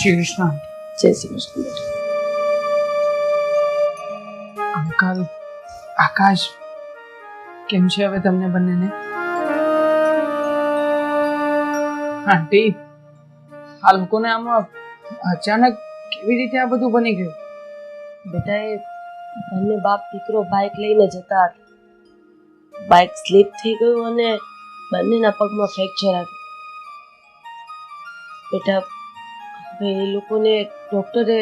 શ્રી કૃષ્ણ. જય શ્રી કૃષ્ણ. અંકલ, આકાશ કેમ છે હવે તમને બંનેને? આંટી, આ લોકોને આમ અચાનક કેવી રીતે આ બધું બની ગયું? બેટા એ બંને બાપ દીકરો બાઇક લઈને જતા હતા. બાઇક સ્લીપ થઈ ગયું અને બંનેના પગમાં ફ્રેક્ચર આવ્યું. બેટા હવે એ લોકોને ડોક્ટરે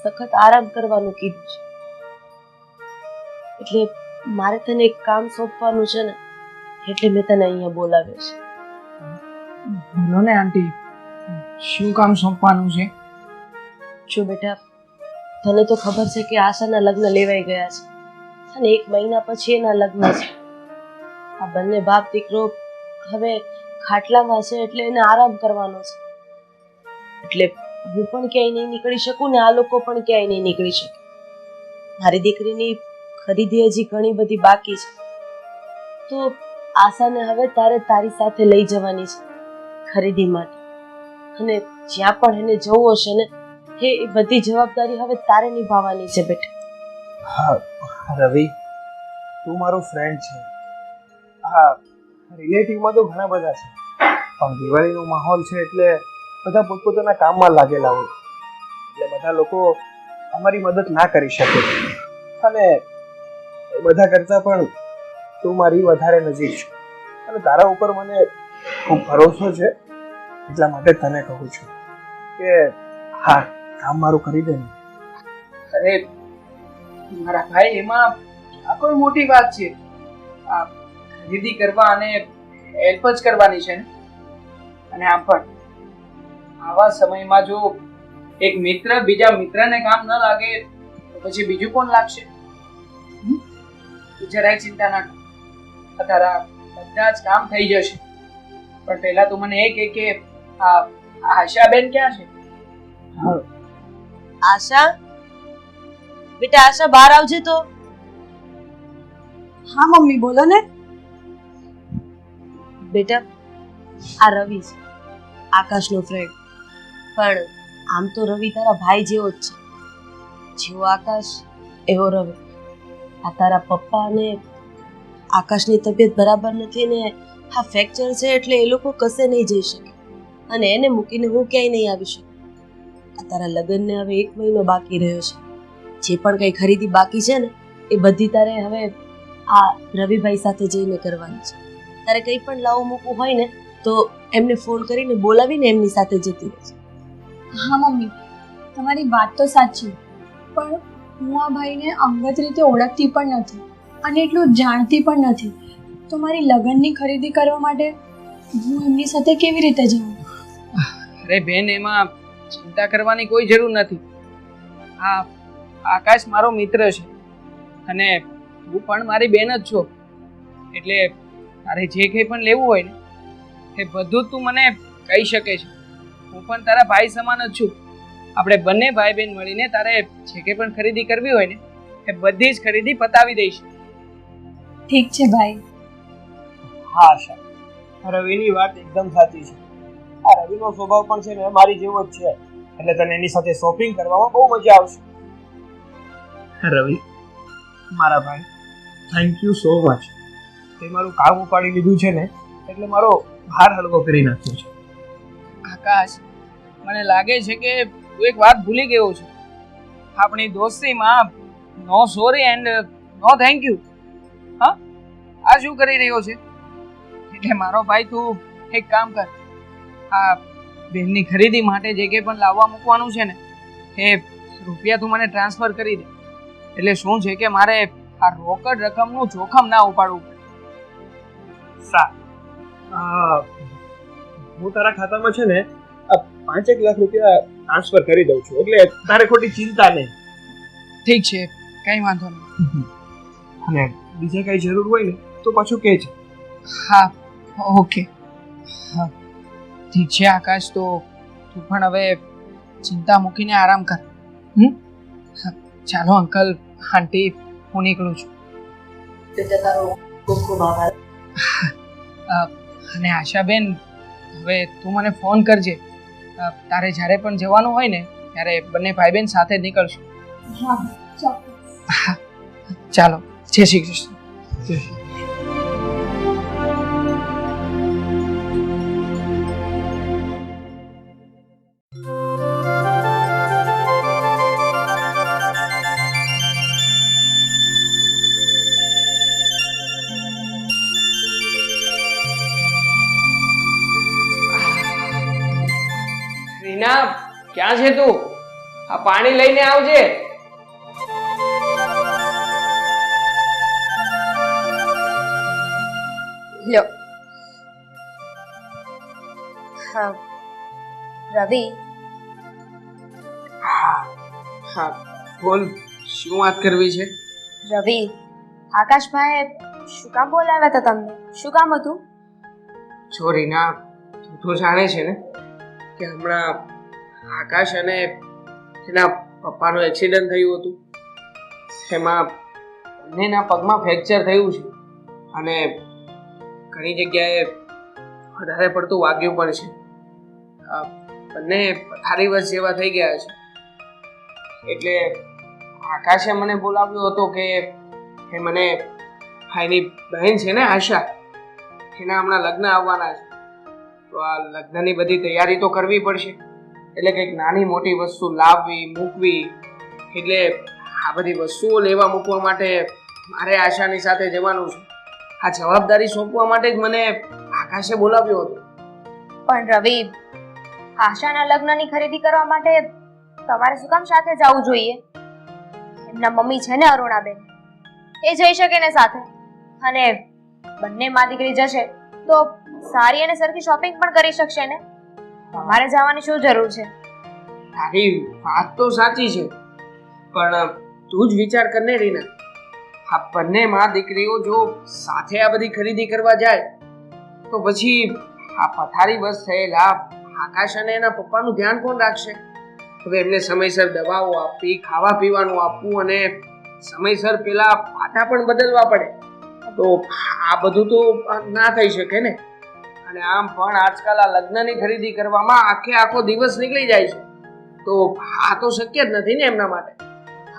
સખત આરામ કરવાનું કીધું છે. એટલે મારે તને એક કામ સોંપવાનું છે ને, એટલે મેં તને અહીંયા બોલાવ્યો છે. બોલો ને આંટી, શું કામ સોંપવાનું છે? જો બેટા, તને તો ખબર છે કે આશાના લગ્ન લેવાઈ ગયા છે અને 1 મહિના પછી એના લગ્ન છે. આ બંને બાપ દીકરો હવે ખાટલામાં છે, એટલે એને આરામ કરવાનો છે. એટલે હું પણ ક્યાંય નહીં નીકળી શકું ને આ લોકો પણ ક્યાંય નહીં નીકળી શકે. મારી દીકરીની ખરીદી હજી ઘણી બધી બાકી છે, તો આશાને હવે તારે તારી સાથે લઈ જવાની છે ખરીદી માટે. અને જ્યાં પણ એને જવું હશે ને, એ બધી જવાબદારી હવે તારે નિભાવવાની છે બેટા. હા રવિ, તું મારો ફ્રેન્ડ છે. હા, રિલેટિવમાં તો ઘણા બધા છે, પણ દિવાળીનો માહોલ છે એટલે બધા પોતપોતાના કામમાં લાગેલા હોય, એટલે બધા લોકો અમારી મદદ ના કરી શકે. અને એ બધા કરતાં પણ તું મારી વધારે નજીક છે અને તારા ઉપર મને ખૂબ ભરોસો છે, એટલા માટે તને કહું છું કે હા, કામ મારું કરી દે ને. અરે મારા ભાઈ, એમાં આ કોઈ મોટી વાત છે? આ ખરીદી કરવા અને હેલ્પ જ કરવાની છે ને. અને આમ પણ આવા સમયમાં જો એક મિત્ર બીજા મિત્રને કામ ન લાગે તો પછી બીજું કોણ લાગશે? તું જરાય ચિંતા ના કર, તારા બધા જ કામ થઈ જશે. પણ પહેલા તું મને એ કહે કે આ આશાબેન ક્યાં છે? આશા, બેટા આશા બહાર આવજે તો. હા મમ્મી, બોલો ને. બેટા આ રવિ છે, આકાશનો ફ્રેન્ડ. પણ આમ તો રવિ તારા ભાઈ જેવો જ છે. જેવો આકાશ એવો રવિ. આ તારા પપ્પા અને આકાશની તબિયત બરાબર નથી ને આ ફ્રેક્ચર છે, એટલે એ લોકો કશે નહીં જઈ શકે અને એને મૂકીને હું ક્યાંય નહીં આવી શકું. આ તારા લગ્નને હવે 1 મહિનો બાકી રહ્યો છે. જે પણ કંઈ ખરીદી બાકી છે ને, એ બધી તારે હવે આ રવિભાઈ સાથે જઈને કરવાની છે. તારે કંઈ પણ લાવું મૂકવું હોય ને તો એમને ફોન કરીને બોલાવીને એમની સાથે જતી રહેશે. હા મમ્મી, તમારી વાત તો સાચી, પણ હું આ ભાઈને અંગત રીતે ઓળખતી પણ નથી અને એટલું જાણતી પણ નથી, તો મારી લગ્નની ખરીદી કરવા માટે હું એમની સાથે કેવી રીતે જાઉં? અરે બેન, એમાં ચિંતા કરવાની કોઈ જરૂર નથી. આ આકાશ મારો મિત્ર છે અને તું પણ મારી બેન જ છો, એટલે તારે જે કંઈ પણ લેવું હોય ને એ બધું તું મને કહી શકે છે. હું પણ તારા ભાઈ સમાન જ છું. આપણે બંને ભાઈ બહેન મળીને તારે જે કંઈ પણ ખરીદી કરવી હોય ને એ બધી જ ખરીદી પતાવી દઈશું. ઠીક છે ભાઈ. હા આશા, રવિની વાત એકદમ સાચી છે. આ રવિનો સ્વભાવ પણ છે ને મારી જેવો જ છે, એટલે તને એની સાથે શોપિંગ કરવામાં બહુ મજા આવશે. રવિ, મારા ભાઈ, થેન્ક યુ સો મચ. તે મારું કામ ઉપાડી લીધું છે ને, એટલે મારો ભાર હળવો કરી નાખ્યો છે. આકાશ, મને લાગે છે કે તું એક વાત ભૂલી ગયો છે. આપણી દોસ્તીમાં no sorry and no thank you. હા, આ શું કરી રહ્યો છે? એટલે મારો ભાઈ, તું એક કામ કર, આ બેનની ખરીદી માટે જે કંઈ પણ લાવવા મૂકવાનું છે ને એ રૂપિયા તું મને ટ્રાન્સફર કરી દે. એટલે શું છે કે મારે આ રોકડ રકમનું જોખમ ના ઉપાડવું પડે. હું તારા ખાતામાં છે ને 5 લાખ રૂપિયા ટ્રાન્સફર કરી દઉં છું, એટલે તારે ખોટી ચિંતા નહીં. ઠીક છે, કંઈ વાંધો નહીં. અને બીજે કઈ જરૂર હોય ને તો પાછું કહેજે. હા, ઓકે. હા, ઠીક છે આકાશ, તો તું પણ હવે ચિંતા મૂકીને આરામ કર. ચાલો અંકલ, આંટી, હું નીકળું છું. તારો ખૂબ ખૂબ આભાર. અને આશાબેન, હવે તું મને ફોન કરજે તારે જ્યારે પણ જવાનું હોય ને ત્યારે બંને ભાઈ બહેન સાથે જ નીકળશું. હા ચોક્કસ. ચાલો, જય શ્રી કૃષ્ણ. રીના, ક્યાં છે તું? આ પાણી લઈને આવજે. લ્યો. હા રવિ, હા, બોલ, શું વાત કરવી છે? રવિ, આકાશભાઈ શું કામ બોલાવ્યા હતા તમને? શું કામ હતું? જો રીના, તું તો જાણે છે ને કે હમણાં આકાશ અને એના પપ્પાનું એક્સિડન્ટ થયું હતું. એમાં બંનેના પગમાં ફ્રેક્ચર થયું છે અને ઘણી જગ્યાએ વધારે પડતું વાગ્યું પણ છે. બંને પથારીવશ જેવા થઈ ગયા છે. એટલે આકાશે મને બોલાવ્યો હતો કે મને ભાઈની બહેન છે ને આશા, એના હમણાં લગ્ન આવવાના છે, તો આ લગ્નની બધી તૈયારી તો કરવી પડશે. એટલે કંઈક નાની મોટી વસ્તુ લાવવી મૂકવી, એટલે આ બધી વસ્તુઓ લેવા મૂકવા માટે મારે આશાની સાથે જવાનું છે. આ જવાબદારી સોંપવા માટે જ મને આકાશે બોલાવ્યો હતો. પણ રવિ, આશાના લગ્નની ખરીદી કરવા માટે તમારે શું કામ સાથે જવું જોઈએ? એમના મમ્મી છે ને અરુણાબેન, એ જઈ શકે ને સાથે, અને બંને માં દીકરી જશે તો સારી અને સરખી શોપિંગ પણ કરી શકશે ને. તમારે જવાની શું જરૂર છે? તારી વાત તો સાચી છે, પણ તું જ વિચાર કર ને રીના, આ બંને માં દીકરીઓ જો સાથે આ બધી ખરીદી કરવા જાય તો પછી આ પથારી બસ થયેલા આકાશ અને એના પપ્પાનું ધ્યાન કોણ રાખશે? હવે એમને સમયસર દવાઓ આપવી, ખાવા પીવાનું આપવું અને સમયસર પેલા પાટા પણ બદલવા પડે, તો આ બધું તો ના થઈ શકે ને. અને આમ પણ આજકાલ આ લગ્નની ખરીદી કરવામાં આખો દિવસ નીકળી જાય છે, તો આ તો શક્ય જ નથી ને એમના માટે.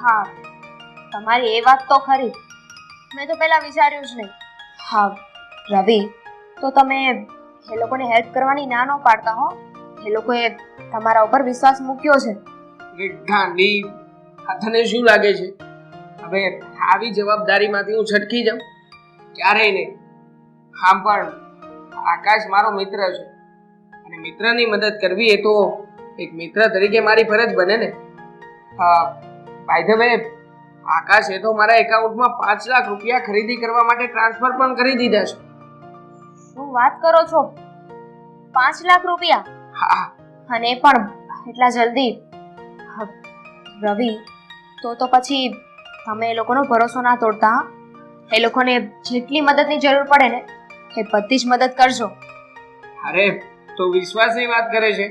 હા, તમારી એ વાત તો ખરી, મેં તો પહેલા વિચાર્યું જ નહીં. હા રવિ, તો તમે એ લોકોને હેલ્પ કરવાની ના ન પાડતા હો. એ લોકોએ તમારા ઉપર વિશ્વાસ મૂક્યો છે. ગાંડી, આ તને શું લાગે છે હવે આવી જવાબદારીમાંથી હું છટકી જાઉં? ક્યારેય નહીં. આમ પણ આકાશ મારો મિત્ર છે અને મિત્રની મદદ કરવી એ તો એક મિત્ર તરીકે મારી ફરજ બને ને. બાય ધ વે, આકાશે તો મારા એકાઉન્ટમાં 5 લાખ રૂપિયા ખરીદી કરવા માટે ટ્રાન્સફર પણ કરી દીધા છે. શું વાત કરો છો? 5 લાખ રૂપિયા? હા, અને એ પણ એટલા જલ્દી? રવિ, તો પછી તમે એ લોકોનો ભરોસો ના તોડતા. એ લોકોને જેટલી મદદની જરૂર પડે ને એ બધી જ મદદ કરજો. અરે, તો વિશ્વાસની વાત કરે છે.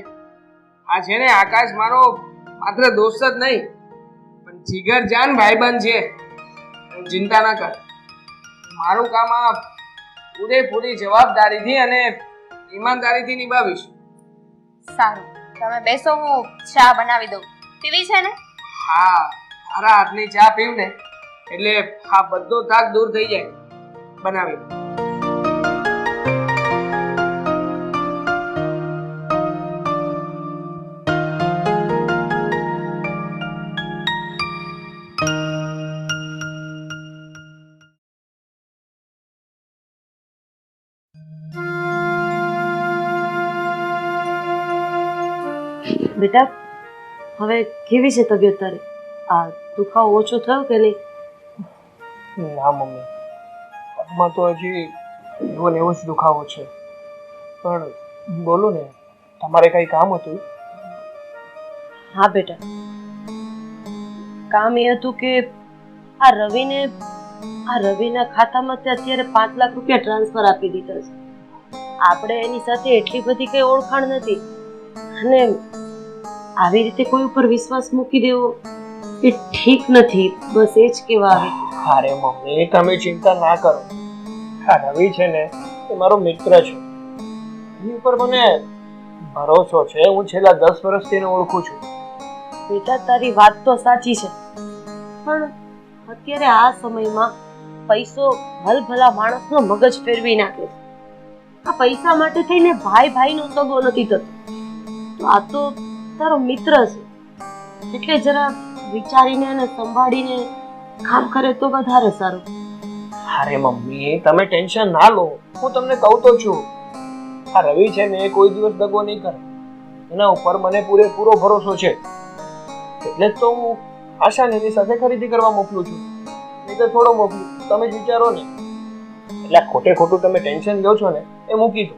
આ છે ને આકાશ મારો માત્ર દોસ્ત જ નહીં, પણ જીગરજાન ભાઈબંધ છે. ચિંતા ના કર, મારું કામ આ પૂરેપૂરી જવાબદારીથી અને ઈમાનદારીથી નિભાવીશ. સારું, તમે બેસો, હું ચા બનાવી દઉં. પીવી છે ને? હા, તારા હાથની ચા પીવ ને એટલે આ બધો થાક દૂર થઈ જાય. બનાવી દઉં. બેટા, હવે કેવી છે તબિયત તારી? આ દુખાવો ઓછો થયો કે નહીં? ના મમ્મી, પગમાં તો હજી એવો ને એવો જ દુખાવો છે. પણ બોલો ને, તમારે કંઈ કામ હતું? હા બેટા, કામ એ હતું કે આ રવિના ખાતામાં અત્યારે 5 લાખ રૂપિયા ટ્રાન્સફર આપી દીધા છે. આપણે એની સાથે એટલી બધી કઈ ઓળખાણ નથી, અને આવી રીતે કોઈ ઉપર વિશ્વાસ મૂકી દેવો એ ઠીક નથી. બસ એ જ કહેવા આવી. અરે મમ્મી, તમે ચિંતા ના કરો. આ રવિ છે ને એ મારો મિત્ર છે, એની ઉપર મને ભરોસો છે. હું છેલ્લા 10 વર્ષથી એને ઓળખું છું. બેટા તારી વાત તો સાચી છે, પણ અત્યારે આ સમયમાં પૈસો ભલભલા માણસનો મગજ ફેરવી નાખે છે. આ પૈસા માટે થઈને ભાઈ ભાઈનો સગો નથી થતો. તો આ તો તારો મિત્ર છે, એટલે જરા વિચારીને અને સંભાળીને કામ કરે તો વધારે સારું. અરે મમ્મી, તમે ટેન્શન ના લો. હું તમને કહું તો છું, આ રવિ છે ને એ કોઈ દિવસ દગો નહીં કરે. એના ઉપર મને પૂરેપૂરો ભરોસો છે. એટલે જ તો હું આશાને એની સાથે ખરીદી કરવા મોકલું છું. નહીં તો થોડો મોકલું. તમે જ વિચારો ને. એટલે ખોટે ખોટું તમે ટેન્શન લ્યો છો ને એ મૂકી દો.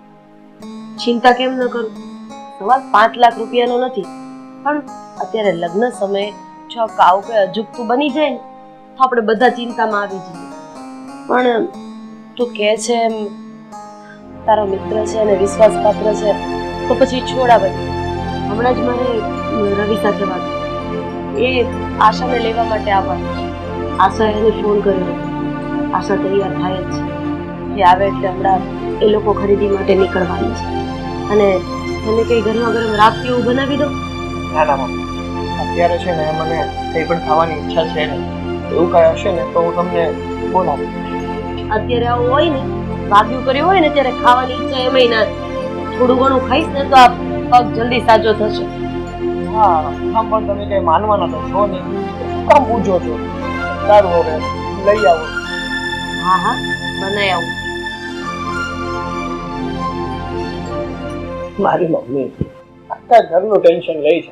ચિંતા કેમ ન કરું? સવાલ 5 લાખ રૂપિયાનો નથી, પણ અત્યારે લગ્ન સમયે જો કાવ કે અજુગતું બની જાય ને તો આપણે બધા ચિંતામાં આવી જઈએ. પણ તું કહે છે એમ તારો મિત્ર છે અને વિશ્વાસપાત્ર છે, તો પછી છોડા બધી. હમણાં જ મારે રવિ સાથે વાત એ આશાને લેવા માટે આવવાની છે. આશા એને ફોન કર્યો. આશા તૈયાર થાય જ છે. એ આવે એટલે હમણાં એ લોકો ખરીદી માટે નીકળવાની છે. અને તમે કઈ ગરમા ગરમ રાબડી એવું બનાવી દો. ના ના મમ્મી, અત્યારે છે ને મને કંઈ પણ ખાવાની ઈચ્છા છે ને. એવું કાંઈ હશે ને તો હું તમને બોલાવું. અત્યારે આવું હોય ને, વાગ્યું કર્યું હોય ને ત્યારે ખાવાની ઈચ્છા એમાંય ના થાય. થોડું ઘણું ખાઈશ ને તો આ પગ જલ્દી સાજો થશે. હા આમ પણ તમે કંઈ માનવાના તો છો નહીં. શું કામ પૂછો છો? સારું હવે લઈ આવો. હા હા બનાવી આવું. મારી મમ્મી આખા ઘરનું ટેન્શન લઈ છે.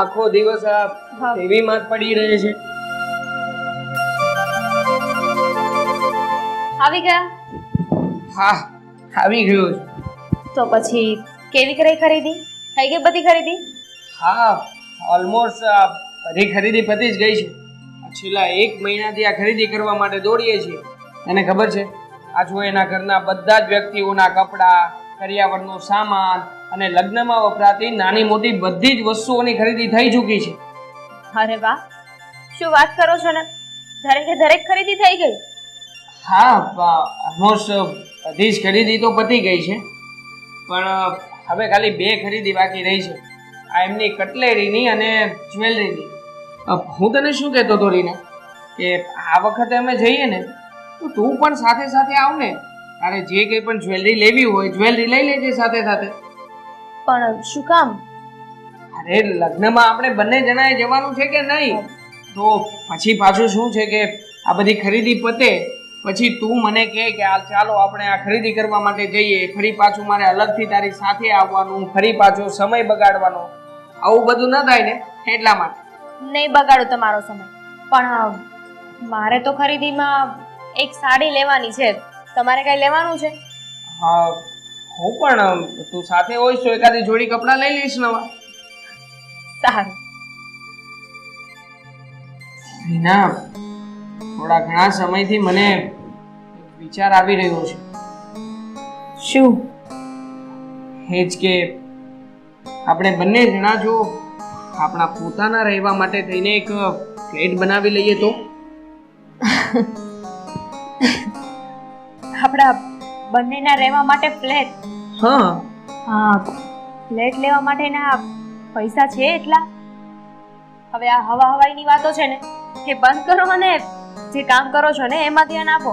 આખો દિવસ આ હા. ટીવી માં જ પડી રહે છે. આવી ગયા? હા, આવી ગયો છું. તો પછી કેવી કરી ખરીદી? થઈ ગઈ બધી ખરીદી? હા, ઓલમોસ્ટ બધી ખરીદી પતી જ ગઈ છે. છેલ્લા 1 મહિનાથી આ ખરીદી કરવા માટે દોડીએ છીએ. તને ખબર છે, આ જો એના ઘરના બધા જ વ્યક્તિઓના કપડાં, કરિયાવરનો સામાન અને લગ્નમાં વપરાતી નાની મોટી બધી જ વસ્તુઓની ખરીદી થઈ ચૂકી છે. અરે વાહ, શું વાત કરો છો ને, દરેકે દરેક ખરીદી થઈ ગઈ? હા, ઓલમોસ્ટ બધી જ ખરીદી તો પતી ગઈ છે, પણ હવે ખાલી 2 ખરીદી બાકી રહી છે. આ એમની કટલેરીની અને જ્વેલરીની. હું તને શું કહેતો હતો રીના, કે આ વખતે અમે જઈએ ને તો તું પણ સાથે સાથે આવ ને. તારે જે કંઈ પણ જ્વેલરી લેવી હોય જ્વેલરી લઈ લેજે સાથે સાથે. પણ શું કામ? અરે લગ્નમાં આપણે બંને જણાએ જવાનું છે કે નહીં? તો પછી પાછું શું છે કે આ બધી ખરીદી પતે પછી તું મને કહે કે આ ચાલો આપણે આ ખરીદી કરવા માટે જઈએ, ફરી પાછું મારે અલગથી તારી સાથે આવવાનું, ફરી પાછો સમય બગાડવાનો, આવું બધું ન થાય ને એટલા માટે. નહીં બગાડું તમારો સમય, પણ મારે તો ખરીદીમાં એક સાડી લેવાની છે. તમારે કઈ લેવાનું છે? હા, હું પણ તું સાથે હોઈશ તો એકાદી જોડી કપડાં લઈ લઈશ નવા. સારું. રીના, થોડા ઘણા સમયથી મને વિચાર આવી રહ્યો છે. શું? એ જ કે આપણે બંને જણા જો આપણા પોતાના રહેવા માટે થઈને એક ફ્લેટ બનાવી લઈએ તો? આપણા બંનેના રહેવા માટે ફ્લેટ? હા. હા, ફ્લેટ લેવા માટેના પૈસા છે એટલા? હવે આ હવા હવાઈની વાતો છે ને એ બંધ કરો અને જે કામ કરો છો ને એમાં ધ્યાન આપો.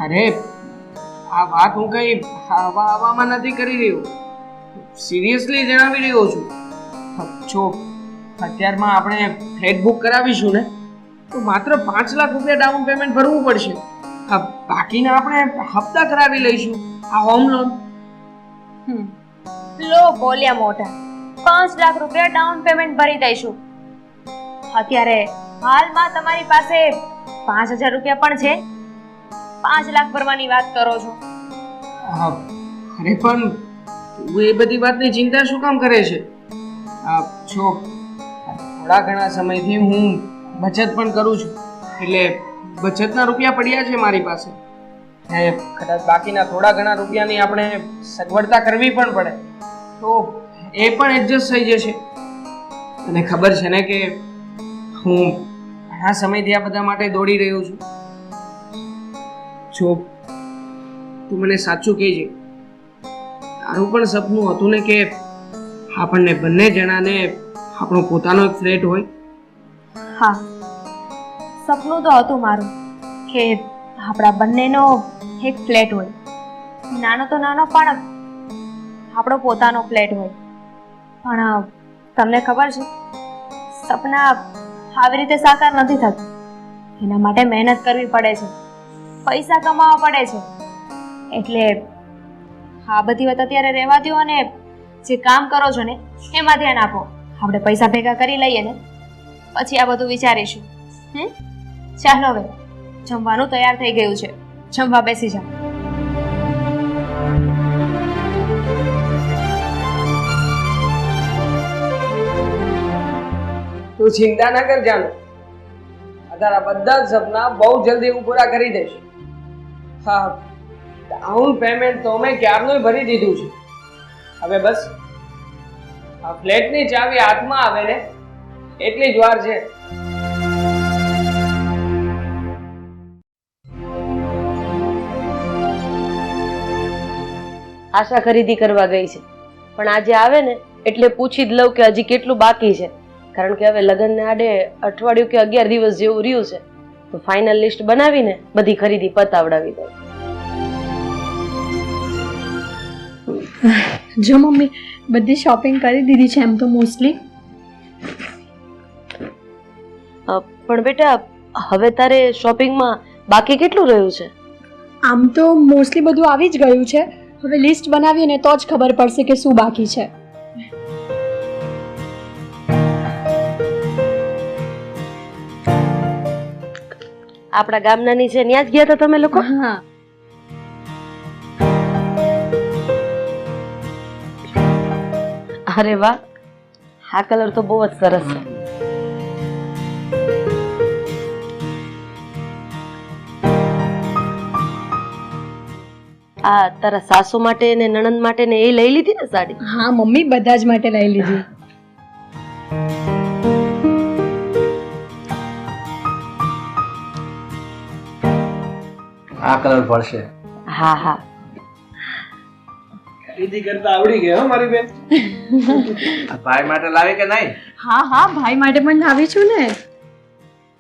અરે આ વાત હું કઈ હવામાં નથી કરી રહ્યો, સિરિયસલી જણાવી રહ્યો છું. જો અત્યારમાં આપણે ફ્લેટ બુક કરાવીશું ને તો માત્ર 5 લાખ રૂપિયા ડાઉન પેમેન્ટ ભરવું પડશે. બાકીના આપણે હપ્તા કરાવી લઈશું, આ હોમ લોન. લો બોલ્યા મોટા, 5 લાખ રૂપિયા ડાઉન પેમેન્ટ ભરી દઈશું. અત્યારે હાલમાં તમારી પાસે 5000 રૂપિયા પણ છે. 5 લાખ ભરવાની વાત કરો છો? અરે પણ તું એ બધી વાતની ચિંતા શું કામ કરે છે? જો થોડા ઘણા સમયથી હું બચત પણ કરું છું, એટલે બચતના રૂપિયા પડ્યા છે મારી પાસે. કદાચ બાકીના થોડા ઘણા રૂપિયાની આપણે સગવડતા કરવી પણ પડે તો એ પણ એડજસ્ટ થઈ જશે. તને ખબર છે ને કે હું ઘણા સમયથી આ બધા માટે દોડી રહ્યો છું. જો તું મને સાચું કહેજે, તારું પણ સપનું હતું ને કે આપણને બંને જણાને આપણો પોતાનો એક ફ્લેટ હોય? હા, સપનું તો હતું મારું કે આપણા બંનેનો એક ફ્લેટ હોય. નાનો તો નાનો પણ આપણો પોતાનો ફ્લેટ હોય. પણ તમને ખબર છે, સપના આવી રીતે સાકાર નથી થતું. એના માટે મહેનત કરવી પડે છે, પૈસા કમાવા પડે છે. એટલે આ બધી વાત અત્યારે રહેવા દો અને જે કામ કરો છો ને એમાં ધ્યાન આપો. આપણે પૈસા ભેગા કરી લઈએ ને પછી આ બધું વિચારીશું. ચાલો હવે જમવાનું તૈયાર થઈ ગયું છે, જમવા બેસી જાઓ. તું ચિંતા ના કર જાનુ, તારા બધા જ સપના બહુ જલ્દી હું પૂરા કરી દઈશ. હા, ડાઉન પેમેન્ટ તો મેં ક્યારનું ભરી દીધું છે. હવે બસ આ ફ્લેટની ચાવી હાથમાં આવે ને એટલી જ વાર છે. આશા ખરીદી કરવા ગઈ છે, પણ આજે આવે ને એટલે પૂછી જ લઉં કે હજી કેટલું બાકી છે. કારણ કે હવે લગ્નને આડે અઠવાડિયું કે 11 દિવસ જેવું રહ્યું છે, તો ફાઇનલ લિસ્ટ બનાવીને બધી ખરીદી પતાવડાવી દઉં. જો મમ્મી, બધી શોપિંગ કરી દીધી છે એમ તો મોસ્ટલી. પણ બેટા, હવે તારે શોપિંગમાં બાકી કેટલું રહ્યું છે? આમ તો મોસ્ટલી બધું આવી જ ગયું છે. હવે લિસ્ટ બનાવીએ ને તો જ ખબર પડશે કે શું બાકી છે. આપણા ગામનાની છે ત્યાં જ ગયા હતા તમે લોકો? હા. અરે વાહ, આ કલર તો બહુ જ સરસ છે. આ તારા સાસુ માટે ને નણંદ માટે ને એ લઈ લીધી ને સાડી? હા મમ્મી, બધા જ માટે લઈ લીધી. આ કલર પડશે. હા હા, ખરીદી કરતા આવડી ગઈ હો મારી બેન. ભાઈ માટે લાવી કે નહીં? હા હા, ભાઈ માટે પણ લાવી છું ને.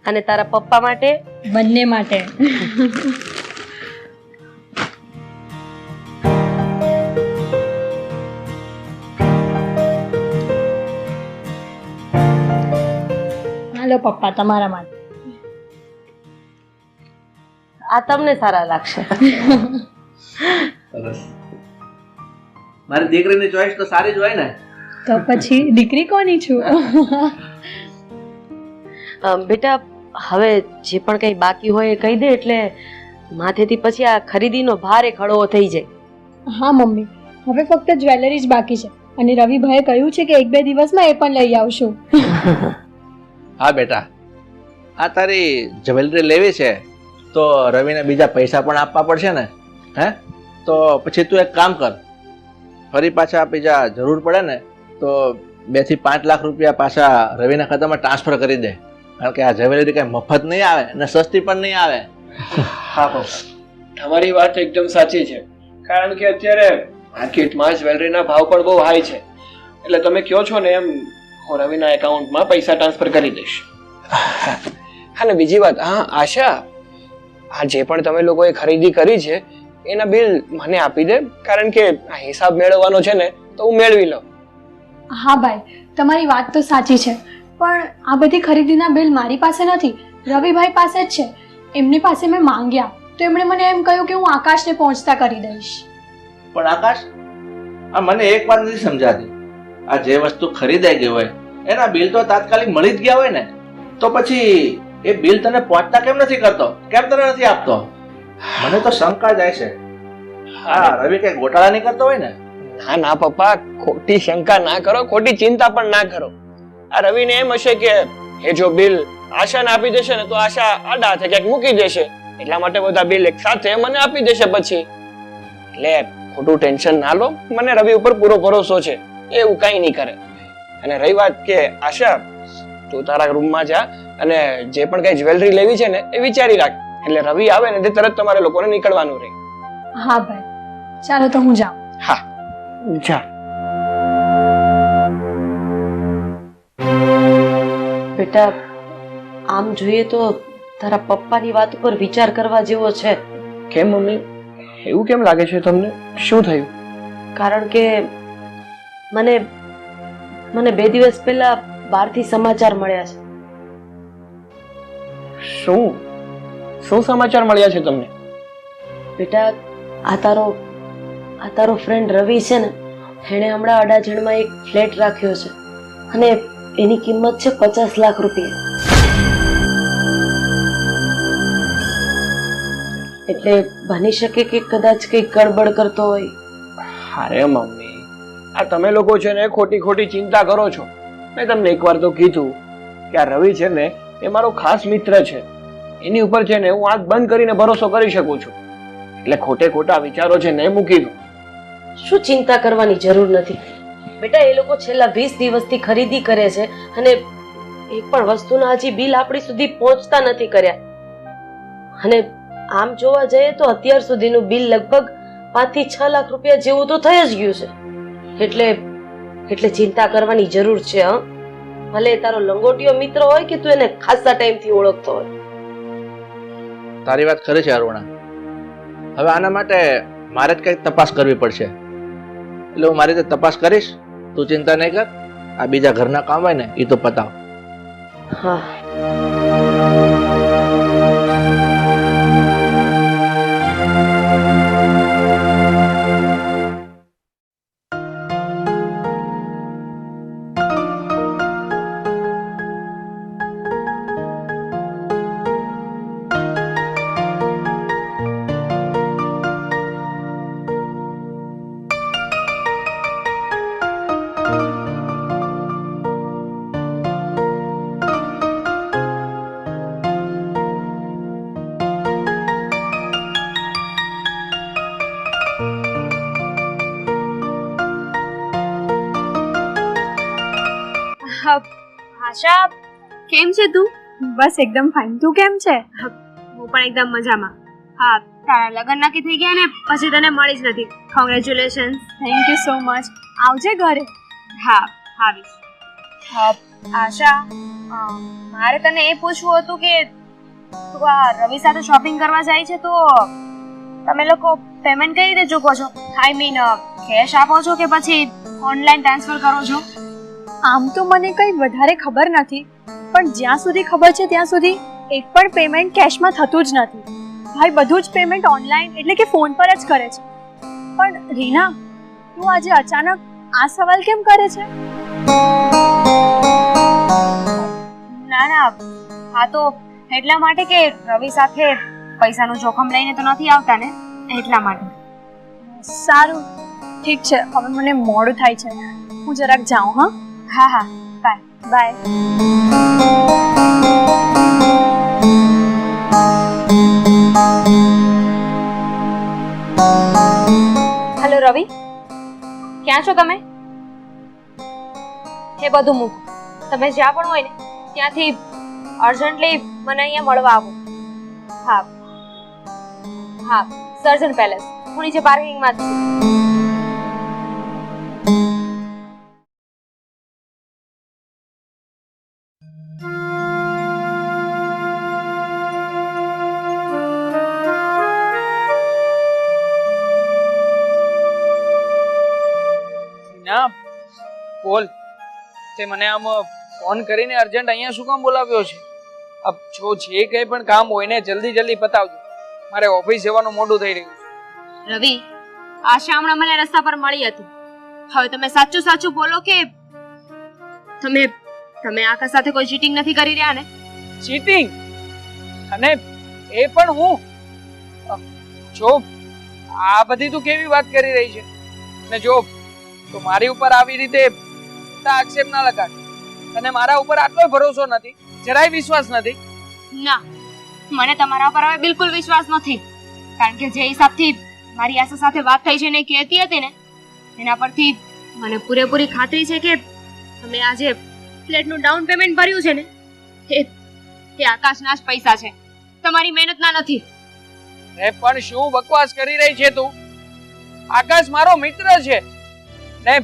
અને તારા પપ્પા માટે? બંને માટે. હાલો પપ્પા, તમારા માટે. આ તમને સારા લાગશે. સરસ. મારી દીકરીની ચોઈસ તો સારી જ હોય ને. તો પછી દીકરી કોની છું? બેટા, હવે જે પણ કંઈ બાકી હોય એ કહી દે, એટલે માથેથી પછી આ ખરીદીનો ભાર એક હળવો થઈ જાય. હા મમ્મી, હવે ફક્ત જ્વેલરી જ બાકી છે અને રવિભાઈએ કહ્યું છે કે 1-2 દિવસમાં એ પણ લઈ આવશું. હા બેટા, આ તારી જ્વેલરી લેવી છે તો રવિને બીજા પૈસા પણ આપવા પડશે ને. હે, તો પછી તું એક કામ કર, ફરી પાછા બીજા જરૂર પડે ને તો 2 થી 5 લાખ રૂપિયા પાછા રવિના ખાતામાં ટ્રાન્સફર કરી દે, કારણ કે આ જ્વેલરી કઈ મફત નહીં આવે અને સસ્તી પણ નહીં આવે. હા પપ્પા, તમારી વાત એકદમ સાચી છે, કારણ કે અત્યારે માર્કેટમાં જ્વેલરીના ભાવ પણ બહુ હાઈ છે. એટલે તમે કહો છો ને એમ હું રવિના એકાઉન્ટમાં પૈસા ટ્રાન્સફર કરી દઈશ. અને બીજી વાત, હા આશા, આ જે પણ તમે લોકોએ ખરીદી કરી છે એના બિલ મને આપી દે, કારણ કે આ હિસાબ મેળવવાનો છે ને તો હું મેળવી લઉં. હા ભાઈ, તમારી વાત તો સાચી છે, પણ આ બધી ખરીદીના બિલ મારી પાસે નથી, રવિભાઈ પાસે જ છે. એમની પાસે મેં માંગ્યા તો એમણે મને એમ કહ્યું કે હું આકાશને પહોંચતા કરી દઈશ. પણ આકાશ, આ મને એક વાત નથી સમજાતી, આ જે વસ્તુ ખરીદાઈ ગઈ હોય એના બિલ તો તાત્કાલિક મળી જ ગયા હોય ને, તો પછી એ બિલ તને પહોંચતા કેમ નથી કરતો? કેમ તને નથી આપતો? મને તો શંકા જાય છે. હા, રવિ કઈ ગોટાળા નહીં કરતો હોય ને? ના ના પપ્પા, ખોટી શંકા ના કરો, ખોટી ચિંતા પણ ના કરો. આ રવિને એમ હશે કે એ જો બિલ આશાને આપી દેશે ને તો આશા આડા હાથે ક્યાંક મૂકી દેશે, એટલા માટે બધા બિલ એક સાથે મને આપી દેશે પછી. એટલે ખોટું ટેન્શન ના લો, મને રવિ ઉપર પૂરો ભરોસો છે, એવું કઈ નહીં કરે. અને રહી વાત કે આશા, તું તારા રૂમમાં જા અને જે પણ કઈ જ્વેલરી લેવી છે ને એ વિચારી રાખ, એટલે રવિ આવે ને તે તરત તમારે લોકોને નીકળવાનું રહે. હા ભાઈ, ચાલો તો હું જાઉં. હા, જા. બેટા, આમ જોઈએ તો તારા પપ્પાની વાત ઉપર વિચાર કરવા જેવો છે. કેમ મમ્મી, એવું કેમ લાગે છે તમને? શું થયું? કારણ કે મને 2 દિવસ પહેલા બહારથી સમાચાર મળ્યા છે. શું શું સમાચાર મળ્યા છે તમને? બેટા, આ તારો ફ્રેન્ડ રવિ છે ને, એણે હમણાં અડાજણમાં એક ફ્લેટ રાખ્યો છે અને એની કિંમત છે 50 લાખ રૂપિયા. એટલે બની શકે કે કદાચ કંઈક ગડબડ કરતો હોય. અરે મમ્મી, આ તમે લોકો છે ને ખોટી ચિંતા કરો છો. મેં તમને એકવાર તો કીધું કે આ રવિ છે ને એ મારો ખાસ મિત્ર છે, એની ઉપર છે ને હું આંખ બંધ કરીને ભરોસો કરી શકું છું, એટલે ખોટા વિચારો છે ને મૂકી દો. શું ચિંતા કરવાની જરૂર નથી બેટા. એ લોકો છેલ્લા 20 દિવસથી ખરીદી કરે છે અને એક પણ વસ્તુના હજી બિલ આપણી સુધી પહોંચતા નથી કર્યા. અને આમ જોવા જઈએ તો અત્યાર સુધીનું બિલ લગભગ 5 થી 6 લાખ રૂપિયા જેવું તો થઈ જ ગયું છે. એટલે ચિંતા કરવાની જરૂર છે. ભલે તારો લંગોટિયો મિત્ર હોય કે તું એને ખાસા ટાઈમથી ઓળખતો હોય. તારી વાત ખરી છે અરુણા. હવે આના માટે મારે જ કંઈક તપાસ કરવી પડશે, એટલે હું મારી રીતે તપાસ કરીશ, તું ચિંતા નહીં કર. આ બીજા ઘરના કામ હોય ને એ તો પતાવ. હા. હા આશા કેમ છે તું? બસ એકદમ ફાઇન. તું કેમ છે? હું પણ એકદમ મજામાં. હા તારા લગ્ન નક્કી થઈ ગયા ને પછી તને મળી જ નથી. Congratulations. Thank you so much. આવજે ઘરે. હા આવીશ. આશા મારે તને એ પૂછવું હતું કે તું આ રવિ સાથે શોપિંગ કરવા જાય છે તો તમે લોકો પેમેન્ટ કઈ રીતે ચૂકવો છો? આઈ મીન કેશ આપો છો કે પછી ઓનલાઈન ટ્રાન્સફર કરો છો? આમ તો મને કંઈ વધારે ખબર નથી, પણ જ્યાં સુધી ખબર છે ત્યાં સુધી એક પણ પેમેન્ટ કેશમાં થતું જ નથી. ભાઈ બધું જ પેમેન્ટ ઓનલાઈન એટલે કે ફોન પર જ કરે છે. પણ રીના, તું આજે અચાનક આ સવાલ કેમ કરે છે? ના ના, હા તો એટલા માટે કે રવિ સાથે પૈસાનું જોખમ લઈને તો નથી આવતા ને, એટલા માટે. સારું, ઠીક છે. હવે મને મોડું થાય છે, હું જરાક જાઉં. હા હા હા, બાય બાય. હેલો રવિ, ક્યાં છો તમે? એ બધું મૂકો. તમે જ્યાં પણ હોય ને ત્યાંથી અર્જન્ટલી મને અહીંયા મળવા આવો. હા હા, સર્જન પેલેસ. હું નીચે પાર્કિંગમાં જ છું. ના બોલ, તે મને આમ ફોન કરીને અર્જન્ટ અહીંયા શું કામ બોલાવ્યો છે? અબ જો જે કંઈ પણ કામ હોય ને જલ્દી જલ્દી પતાવજો, મારે ઓફિસ જવાનું મોડું થઈ રહ્યું છે. રવિ, આશા હમણાં મને રસ્તા પર મળી હતી. હવે તમે સાચું સાચું બોલો કે તમે આકાશ સાથે કોઈ ચીટિંગ નથી કરી રહ્યા ને? ચીટિંગ? અને એ પણ હું? જો આ બધી તું કેવી વાત કરી રહી છે? ને જો તો મારી ઉપર આવી રીતે આક્ષેપ ના લગાડ. અને મારા ઉપર આટલો ભરોસો નથી, જરાય વિશ્વાસ નથી. ના, મને તમારા પર હવે બિલકુલ વિશ્વાસ નથી. કારણ કે જે હિસાબથી મારી આશા સાથે વાત થઈ છે ને કહેતી હતી ને, એના પરથી મને પૂરેપૂરી ખાતરી છે કે તમે આજે ફ્લેટનું ડાઉન પેમેન્ટ ભર્યું છે ને એ આકાશના જ પૈસા છે, તમારી મહેનતના નથી. એ પણ શું બકવાસ કરી રહી છે તું? આકાશ મારો મિત્ર છે ને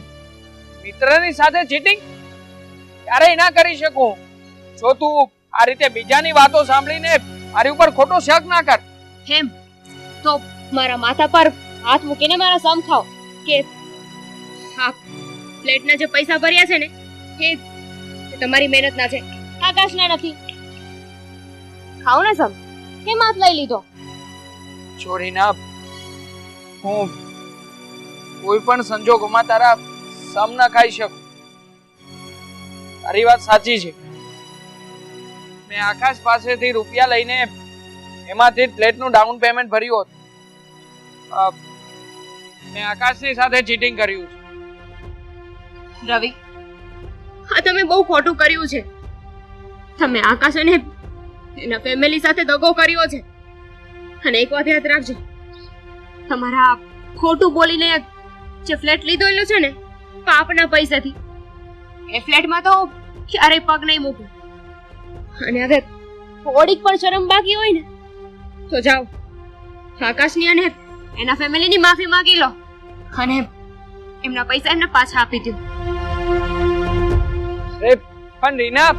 મિત્રની સાથે ચીટિંગ ક્યારેય ના કરી શકું. જો તું આ રીતે બીજાની વાતો સાંભળીને મારી ઉપર ખોટો શક ના કર. એમ તો મારા માથા પર હાથ મૂકીને મારા સમખાવ કે હા, ફ્લેટના જે પૈસા ભર્યા છે ને એ તમારી મહેનતના છે, આકાશના નથી. ખાઓ ને સમ, કેમ હાથ લઈ લીધો? છોડી ના, હું કોઈ પણ સંજોગોમાં તારા સમ ના ખાઈ શકું. તારી વાત સાચી છે. મેં આકાશ પાસેથી રૂપિયા લઈને એમાંથી ફ્લેટનું ડાઉન પેમેન્ટ ભર્યું હતું. મેં આકાશની સાથે ચીટિંગ કર્યું છે. રવિ, હા તમે બહુ ખોટું કર્યું છે. તમે આકાશ અને એના ફેમિલી સાથે દગો કર્યો છે. અને એક વાત યાદ રાખજો, તમારા ખોટું બોલીને જે ફ્લેટ લીધેલો છે ને પાપના પૈસાથી, એ ફ્લેટમાં તો ક્યારેય પગ નહીં મૂકું. અને હવે થોડીક પણ શરમ બાકી હોય ને તો જાઓ, આકાશની અને એના ફેમિલીની માફી માંગી લો અને એમના પૈસા એમને પાછા આપી દો. પણ રીના,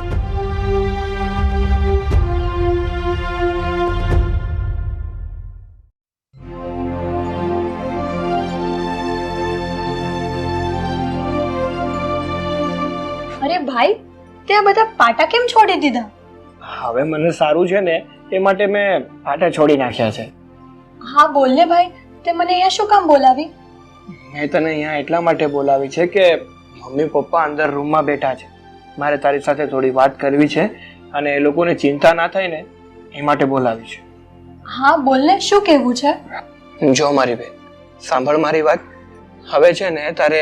અરે ભાઈ, તે આ બધા પાટા કેમ છોડી દીધા? હવે મને સારું છે ને એ માટે મેં પાટા છોડી નાખ્યા છે. હા બોલ ને ભાઈ, તે મને અહીંયા શું કામ બોલાવી? મેં તને અહીંયા એટલા માટે બોલાવી છે કે મમ્મી પપ્પા અંદર રૂમમાં બેઠા છે. મારે તારી સાથે થોડી વાત કરવી છે અને એ લોકોને ચિંતા ના થાય ને એ માટે બોલાવી છે. હા બોલ ને, શું કહેવું છે? જો મારી બેન, સાંભળ મારી વાત. હવે છે ને તારે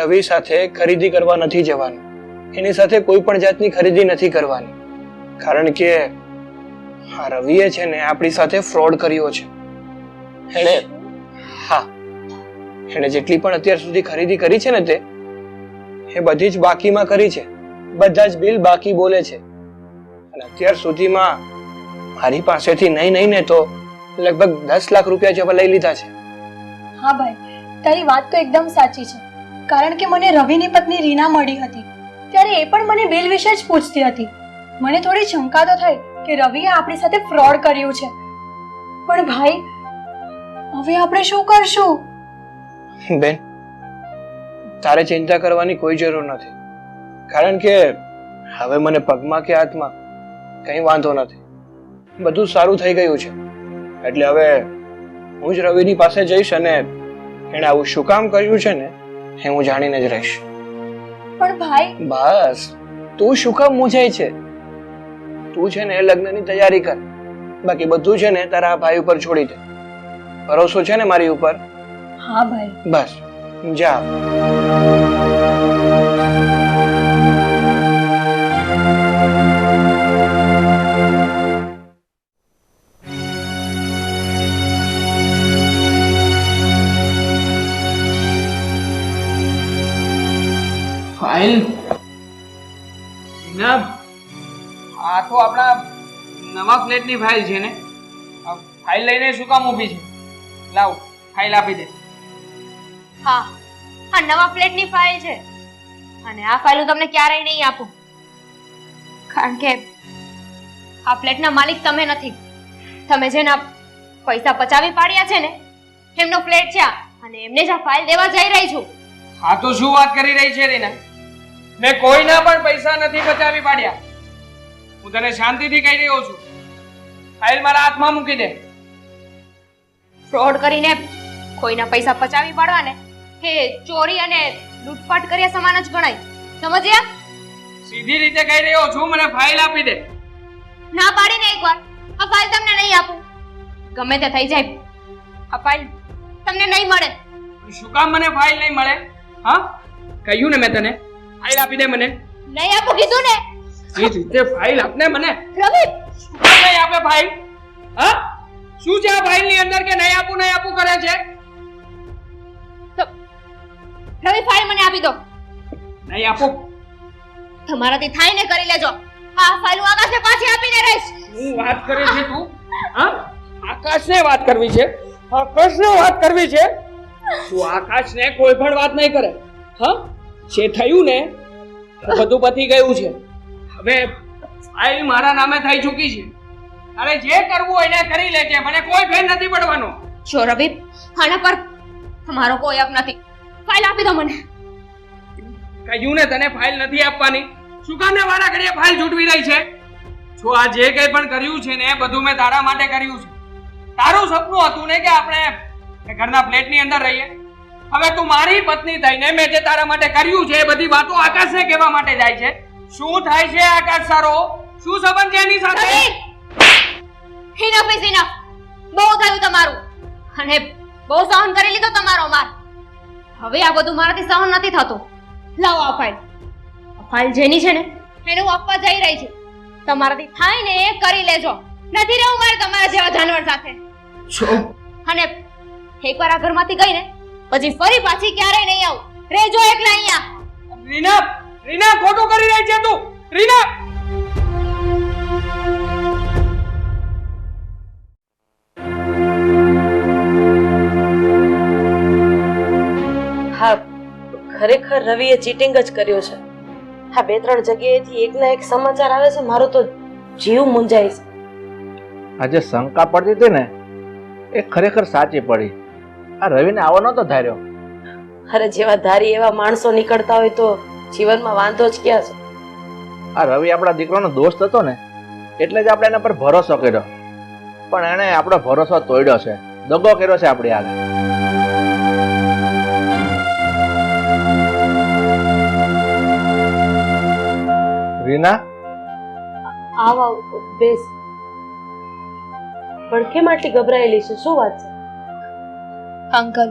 રવિ સાથે ખરીદી કરવા નથી જવાનું. એની સાથે કોઈ પણ જાતની ખરીદી નથી કરવાની. કારણ કે હા, રવિએ છે ને આપણી સાથે ફ્રોડ કર્યો છે. એણે જેટલી પણ અત્યાર સુધી ખરીદી કરી છે ને તે એ બધી જ બાકીમાં કરી છે. બધા જ બિલ બાકી બોલે છે. અને અત્યાર સુધીમાં મારી પાસેથી નહીં ને તો લગભગ 10 લાખ રૂપિયા જેવા લઈ લીધા છે. હા ભાઈ, તારી વાત તો એકદમ સાચી છે. કારણ કે મને રવિની પત્ની રીના મળી હતી ત્યારે એ પણ મને બિલ વિશે જ પૂછતી હતી. મને થોડી શંકા તો થઈ કે રવિએ આપણી સાથે ફ્રોડ કર્યું છે. પણ ભાઈ, હવે આપણે શું કરશું? બેન, તારે ચિંતા કરવાની કોઈ જરૂર નથી. કારણ કે હવે મને પગમાં કે હાથમાં કંઈ વાંધો નથી. બધું સારું થઈ ગયું છે. એટલે હવે હું જ રવિની પાસે જઈશ અને એણે આવું શું કામ કર્યું છે ને એ હું જાણીને જ રહીશ. પણ ભાઈ, બસ તું શું કામ મૂંઝાય છે? તું છે ને લગ્નની તૈયારી કર. બાકી બધું છે ને તારા ભાઈ ઉપર છોડી દે. ભરોસો છે ને મારી ઉપર? હા ભાઈ. બસ જા. ફાઇલ ના, આ તો આપણા નવા ફ્લેટની ફાઇલ છે ને. આ ફાઇલ લઈને શું કામ ઊભી છે? લાવ, ફાઇલ આપી દે. હા, આ નવા ફ્લેટની ફાઇલ છે અને આ ફાઇલ હું તમને ક્યારેય નહીં આપું. કારણ કે આ ફ્લેટના માલિક તમે નથી. તમે જેના પૈસા પચાવી પાડ્યા છે ને એમનો ફ્લેટ છે આ, અને એમને જ આ ફાઇલ દેવા જઈ રહી છું. હા તો શું વાત કરી રહી છે રીના? મેં કોઈના પણ પૈસા નથી બચાવી પાડ્યા. હું તને શાંતિથી કહી રહ્યો છું, ફાઇલ મારા હાથમાં મૂકી દે. ફ્રોડ કરીને કોઈના પૈસા પચાવી પાડવાને એ ચોરી અને લૂંટફાટ કર્યા સમાન જ ગણાય. સમજ્યા? સીધી રીતે કહી રહ્યો છું, મને ફાઇલ આપી દે. ના પાડીને એકવાર આ ફાઇલ તમને નહીં આપું. ગમે તે થઈ જાય, આ ફાઇલ તમને નહીં મળે. શું કામ મને ફાઇલ નહીં મળે? હા, કહ્યું ને મેં તને, ફાઇલ આપી દે મને. નહીં આપું કીધું ને. એ રીતે ફાઇલ આપને મને. રવિ, નહીં આપે ફાઇલ? હા, શું છે આ ફાઇલ ની અંદર કે નહીં આપું કરે છે? રવિ, ફાઇલ મને આપી દો. નહીં આપું. તમારાથી થાય ને કરી લેજો. આ ફાઇલ હું આકાશને પાછી આપીને રહીશ. શું વાત કરે છે તું? હા, આકાશને વાત કરવી છે? આકાશને વાત કરવી છે? તું આકાશને કોઈ પણ વાત નહીં કરે. હા, જે થયું ને બધું પતી ગયું છે. હવે ફાઇલ મારા નામે થઈ ચૂકી છે. અરે જે કરવું હોય એને કરી લેજે, મને કોઈ ફેર નથી પડવાનો. જો રવિ, આના પર તમારો કોઈ હક નથી. ફાઇલ આપી દો મને. કહ્યું ને તને ફાઇલ નથી આપવાની. શું કામ ને વારા ઘડીએ ફાઇલ છૂટવી રહી છે? જો આ જે કંઈ પણ કર્યું છે ને એ બધું મેં તારા માટે કર્યું છે. તારું સપનું હતું ને કે આપણે ઘરના ફ્લેટની અંદર રહીએ. હવે તું મારી પત્ની થઈને મેં જે તારા માટે કર્યું છે એ બધી વાતો આકાશને કહેવા માટે જાય છે. શું થાય છે આકાશ સારો? શું સંબંધ છે એની સાથે? enough is enough. બહુ થયું તમારું, અને બહુ સહન કરી લીધો તમારો માર. હવે આ બધું મારાથી સહન નથી થતું. લાવો આ ફાઇલ. આ ફાઇલ જેની છે ને એને હું આપવા જઈ રહી છું. તમારાથી થાય ને એ કરી લેજો. નથી રહેવું મારે તમારા જેવા જાનવર સાથે. અને એકવાર આ ઘરમાંથી ગઈ ને પછી ફરી પાછી ક્યારેય નહીં આવું. રહેજો એકલા અહીંયા. રીના, રીના, ખોટું કરી રહી છે તું. રીના, હા, ખરેખર રવિએ ચીટિંગ જ કર્યું છે. હા, 2-3 જગ્યાએથી એકના એક સમાચાર આવે છે, મારો તો જીવ મૂંઝાય છે. આજે શંકા પડતી હતી ને એ ખરેખર સાચી પડી. આ રવિને આવો નતો ધાર્યો. અરે, જેવા ધારી એવા માણસો નીકળતા હોય તો જીવનમાં વાંધો જ ક્યાં છે. આ રવિ આપણા દીકરાનો દોસ્ત હતો ને એટલે જ આપણે એના પર ભરોસો કર્યો, પણ એણે આપણો ભરોસો તોડ્યો છે, દગો કર્યો છે આપણી આગળ. રીના, આવ આવ, બેસ. પણ કેમ આટલી ગભરાયેલી છે? શું વાત છે? અંકલ,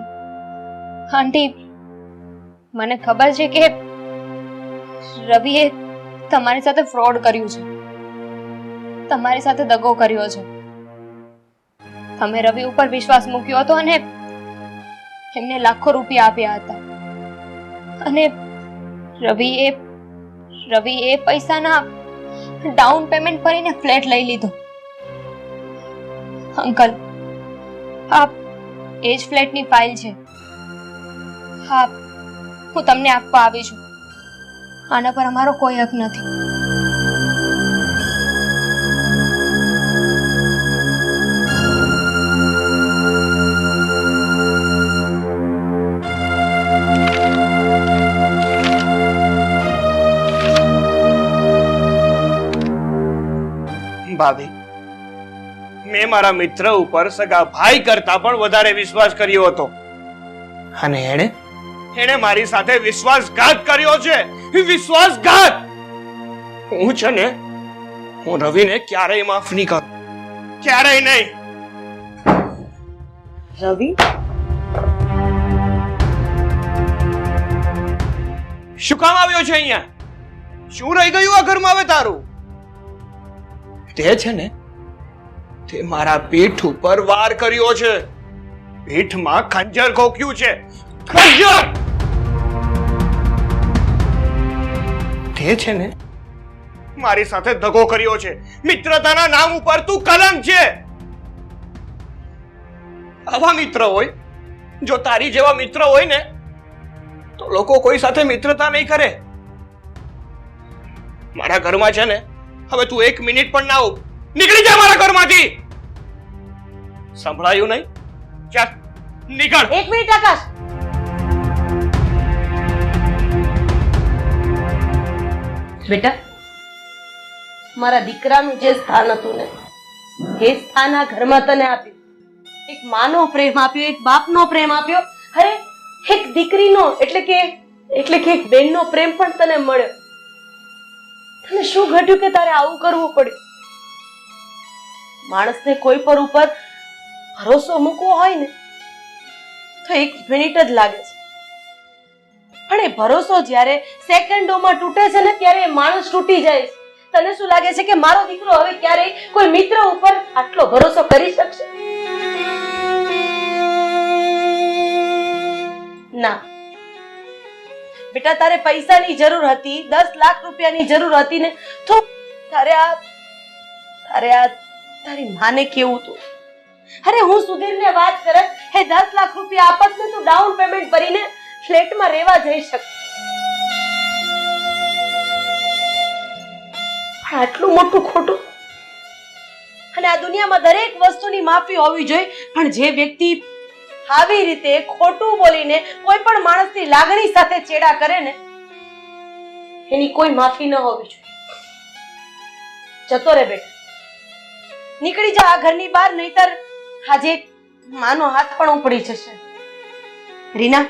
આંટી, મને ખબર છે કે રવિએ તમારી સાથે ફ્રોડ કર્યું છે, તમારી સાથે દગો કર્યો છે. તમે રવિ ઉપર વિશ્વાસ મૂક્યો હતો અને એમને લાખો રૂપિયા આપ્યા હતા, અને રવિ એ પૈસાના ડાઉન પેમેન્ટ ભરીને ફ્લેટ લઈ લીધો. અંકલ, આ એ જ ફ્લેટની ફાઇલ છે. હા, હું તમને આપવા આવી છું. આના પર અમારો કોઈ હક નથી. ભાભી, મેં મારા મિત્ર ઉપર સગા ભાઈ કરતા પણ વધારે વિશ્વાસ કર્યો હતો અને એણે મારી સાથે વિશ્વાસઘાત કર્યો છે. વિશ્વાસઘાત! હું છે ને, હું રવિને ક્યારેય માફ નહીં કરું, ક્યારેય નહીં. રવિ, શું કામ આવ્યો છે અહીંયા? શું રહી ગયું આ ઘરમાં હવે તારું? તે છે ને, તે મારા પીઠ ઉપર વાર કર્યો છે. પીઠમાં ખંજર ઘોક્યું છે. ખંજર! તે છે ને, મારી સાથે દગો કર્યો છે. મિત્રતાના નામ ઉપર તું કલંક છે. આવા મિત્ર હોય, જો તારી જેવા મિત્ર હોય ને, તો લોકો કોઈ સાથે મિત્રતા નહીં કરે. મારા ઘરમાં છે ને, હવે તું 1 મિનિટ પણ ના આવ. નીકળી જા મારા ઘરમાંથી. સંભળાયું નહીં? ચાલ નીકળ. 1 મિનિટ આકાશ. બેટા, મારા દીકરાનું જે સ્થાન હતું ને, એ સ્થાન આ ઘરમાં તને આપ્યું. એક માનો પ્રેમ આપ્યો, એક બાપનો પ્રેમ આપ્યો. અરે, એક દીકરીનો એટલે કે એક બેનનો પ્રેમ પણ તને મળ્યો. તને શું ઘટ્યું કે તારે આવું કરવું પડ્યું? માણસને કોઈ પર ઉપર ભરોસો મૂકવો હોય ને, તો 1 મિનિટ જ લાગે છે. પણ એ ભરોસો જ્યારે સેકન્ડોમાં તૂટે છે ને, ત્યારે એ માણસ તૂટી જાય છે. તને શું લાગે છે કે મારો દીકરો હવે ક્યારેય કોઈ મિત્ર ઉપર આટલો ભરોસો કરી શકશે? ના બેટા, તારે પૈસાની જરૂર હતી, 10 લાખ રૂપિયાની જરૂર હતી ને, તો તારે આ તારી માને કેવું તું? અરે, હું સુધીરને વાત કરત, હે 10 લાખ રૂપિયા આપત ને તું ડાઉન પેમેન્ટ ભરીને ફ્લેટમાં રહેવા જઈ શક. આટલું મોટું ખોટું. અને આ દુનિયામાં દરેક વસ્તુની માફી હોવી જોઈએ, પણ જે વ્યક્તિ આવી રીતે ખોટું બોલીને કોઈ પણ માણસની લાગણી સાથે ચેડા કરે ને, એની કોઈ માફી ન હોવી જોઈએ. જતો રે બેટા, નીકળી જા આ ઘરની બહાર, નહીતર આજે માનો હાથ પણ ઉપડી જશે. રીના,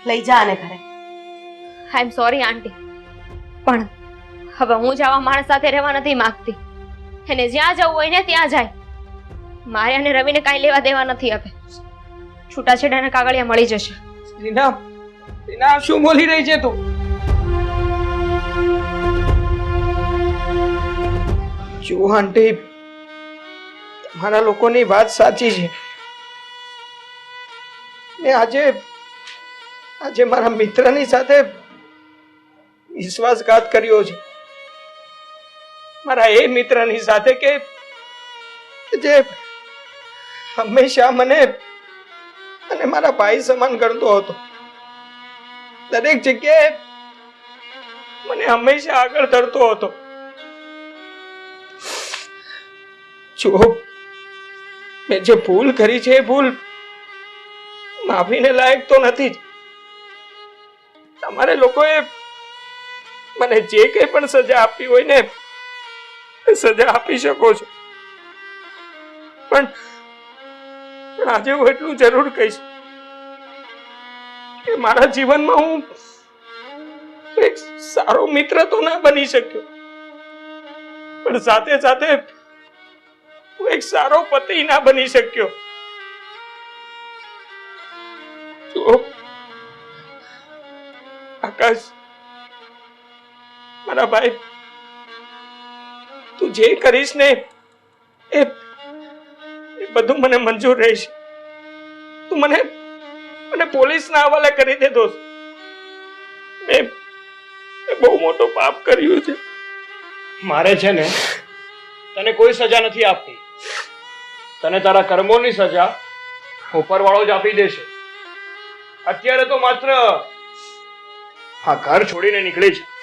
લઈ જા આને ઘરે. આઈ એમ સોરી આંટી, પણ હવે હું જ આવા માણસ સાથે રહેવા નથી માંગતી. એને જ્યાં જવું હોય ને ત્યાં જાય. મારે અને રવિને કાંઈ લેવા દેવા નથી. હવે છૂટાછેડાના કાગળિયા મળી જશે. રીના, રીના, શું બોલી રહી છે તું? જો આંટી, તમારા લોકોની વાત સાચી છે. મેં આજે મારા મિત્રની સાથે વિશ્વાસઘાત કર્યો છે. મારા એ મિત્રની સાથે કે જે હંમેશા મને અને મારા ભાઈ સમાન ગણતો હતો. દરેક જગ્યાએ મને હંમેશા આગળ ધરતો હતો. જો મેં જે ભૂલ કરી છે, એ ભૂલ માફીને લાયક તો નથી જ. તમારે લોકોએ મને જે કંઈ પણ સજા આપી હોય ને, સજા આપી શકો છો, પણ આજે હું એટલું જરૂર કહીશ કે મારા જીવનમાં હું એક સારો મિત્ર તો ના બની શક્યો, પણ સાથે સાથે હું એક સારો પતિ ના બની શક્યો. જો આકાશ, મારા ભાઈ, તું જે કરીશ ને એ બધું મને મંજૂર રહેશે. તું મને પોલીસના હવાલે કરી દે દોસ્ત. મેં બહુ મોટો પાપ કર્યું છે. મારે છે ને તને કોઈ સજા નથી આપવી. તને તારા કર્મોની સજા ઉપરવાળો જ આપી દેશે. અત્યારે તો માત્ર આ ઘર છોડીને નીકળી છે.